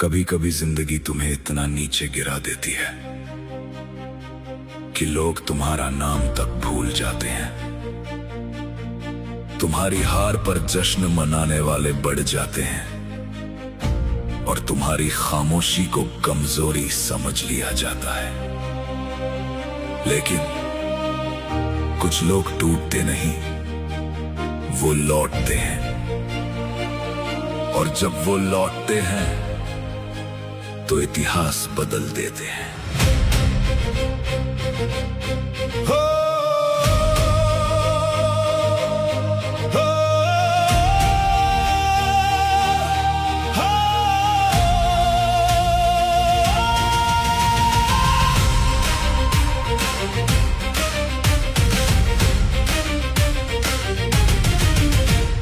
कभी कभी जिंदगी तुम्हें इतना नीचे गिरा देती है कि लोग तुम्हारा नाम तक भूल जाते हैं। तुम्हारी हार पर जश्न मनाने वाले बढ़ जाते हैं और तुम्हारी खामोशी को कमजोरी समझ लिया जाता है। लेकिन कुछ लोग टूटते नहीं, वो लौटते हैं, और जब वो लौटते हैं तो इतिहास बदल देते हैं। हो, हो, हो,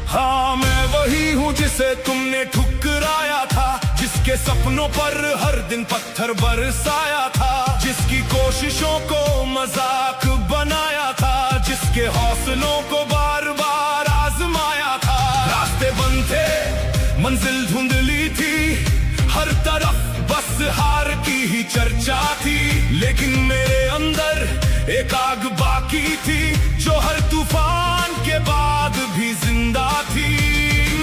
हाँ, मैं वही हूँ जिसे तुमने ठुकराया था, जिसके सपनों पर हर दिन पत्थर बरसाया था, जिसकी कोशिशों को मजाक बनाया था, जिसके हौसलों को बार बार आजमाया था। रास्ते बंद थे, मंजिल धुंधली थी, हर तरफ बस हार की ही चर्चा थी, लेकिन मेरे अंदर एक आग बाकी थी जो हर तूफान के बाद भी जिंदा थी।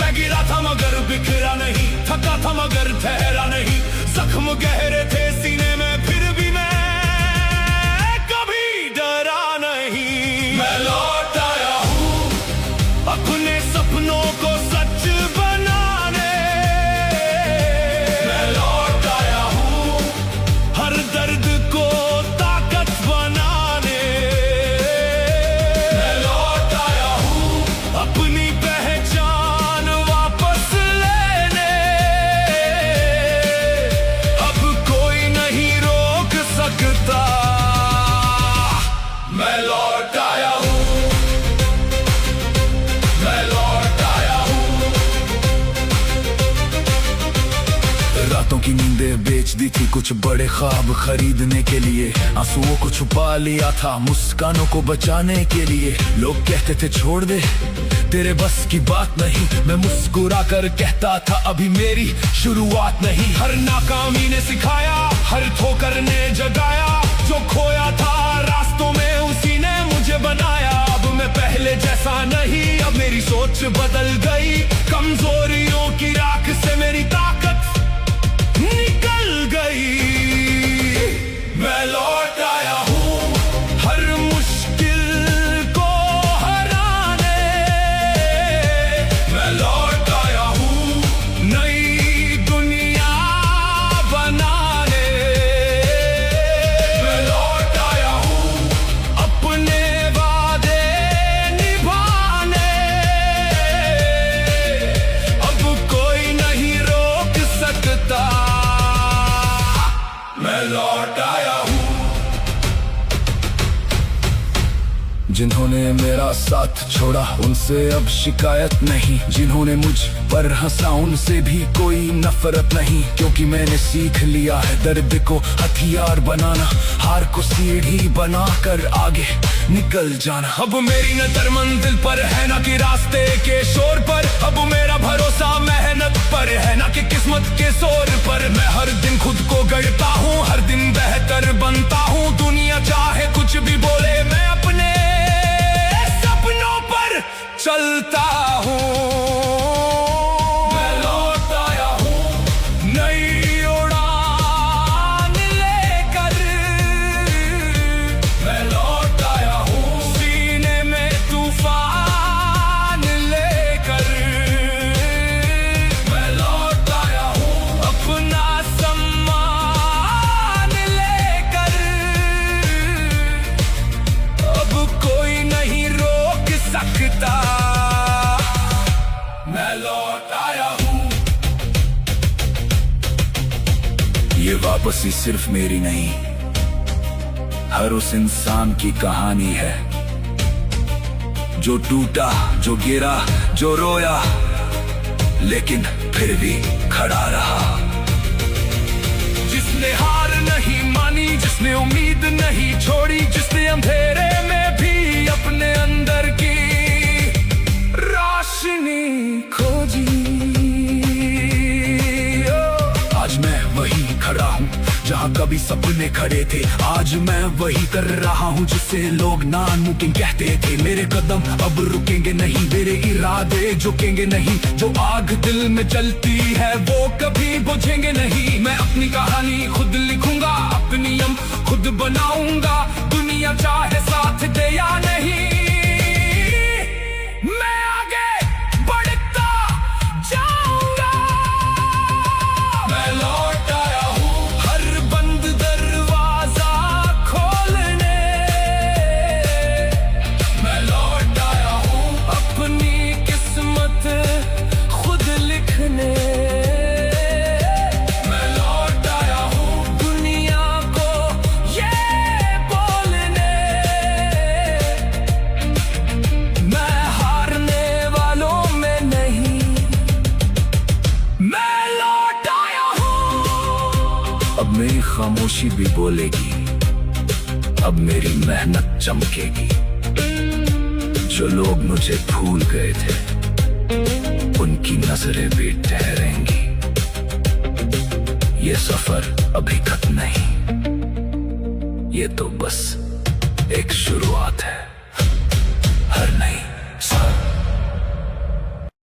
मैं गिरा था मगर बिखरा नहीं, थका था मगर ठहरा नहीं, जख्म गहरे थे सीने में फिर भी मैं कभी डरा नहीं। मैं लौट आया हूँ अपने सपनों को सच बनाने, मैं लौट आया हूँ हर दर्द को ताकत बनाने, मैं लौट आया हूँ अपनी पहचान वापस लेने। अब कोई नहीं रोक सकता, मैं लौट आया हूँ, मैं लौट आया हूँ। रातों की नींदें बेच दी थी कुछ बड़े ख्वाब खरीदने के लिए, आंसुओं को छुपा लिया था मुस्कानों को बचाने के लिए। लोग कहते थे छोड़ दे, तेरे बस की बात नहीं, मैं मुस्कुरा कर कहता था अभी मेरी शुरुआत नहीं। हर नाकामी ने सिखाया, हर ठोकर ने जगाया, जो खोया था रास्तों में उसी ने मुझे बनाया। अब मैं पहले जैसा नहीं, अब मेरी सोच बदल गई, कमजोरियों की राख से मेरी ताकत निकल गई। मैं लौट आया हूँ हर मुश्किल को हराने, मैं लौट आया हूँ नई दुनिया बनाने, मैं लौट आया हूँ अपने वादे निभाने। अब कोई नहीं रोक सकता, मैं लौट आया हूँ। जिन्होंने मेरा साथ छोड़ा उनसे अब शिकायत नहीं, जिन्होंने मुझ पर हंसा उनसे भी कोई नफरत नहीं, क्योंकि मैंने सीख लिया है दर्द को हथियार बनाना, हार को सीढ़ी बनाकर आगे निकल जाना। अब मेरी नजर मंजिल पर है ना कि रास्ते के शोर पर, अब मेरा भरोसा मेहनत पर है ना कि किस्मत के जोर पर। मैं हर दिन खुद को गढ़ता हूँ, हर दिन बेहतर बनता हूँ, दुनिया चाहे कुछ भी बोले मैं अपने सपनों पर चलता हूँ। मैं लौट आया हूँ नई उड़ान लेकर, मैं लौट आया हूँ सीने में तूफान लेकर, मैं लौट आया हूँ अपना सम्मान लेकर। अब कोई नहीं रोक सकता, मैं लौट आया हूँ। ये वापसी सिर्फ मेरी नहीं, हर उस इंसान की कहानी है जो टूटा, जो गिरा, जो रोया, लेकिन फिर भी खड़ा रहा। जिसने हार नहीं मानी, जिसने उम्मीद नहीं छोड़ी, जिसने अंधेरे में भी अपने अंदर की रोशनी खोजी। आज मैं जहाँ कभी सपने खड़े थे, आज मैं वही कर रहा हूँ जिसे लोग नामुमकिन कहते थे। मेरे कदम अब रुकेंगे नहीं, मेरे इरादे झुकेंगे नहीं। जो आग दिल में जलती है वो कभी बुझेंगे नहीं। मैं अपनी कहानी खुद लिखूंगा, अपनी नियम खुद बनाऊंगा। दुनिया चाहे साथ दे या नहीं, मैं आगे बढ़ता जाऊंगा। मैं लौट आया हूँ हर बंद दरवाजा खोलने। मैं लौट आया हूँ अपनी किस्मत खुद लिखने। मैं लौट आया हूँ दुनिया को ये बोलने, मैं हारने वालों में नहीं, मैं लौट आया हूँ। अब मेरी खामोशी भी बोलेगी, अब मेरी मेहनत चमकेगी। जो लोग मुझे भूल गए थे उनकी नजरें भी ठहरेंगी। ये सफर अभी खत्म नहीं, ये तो बस एक शुरुआत है हर नई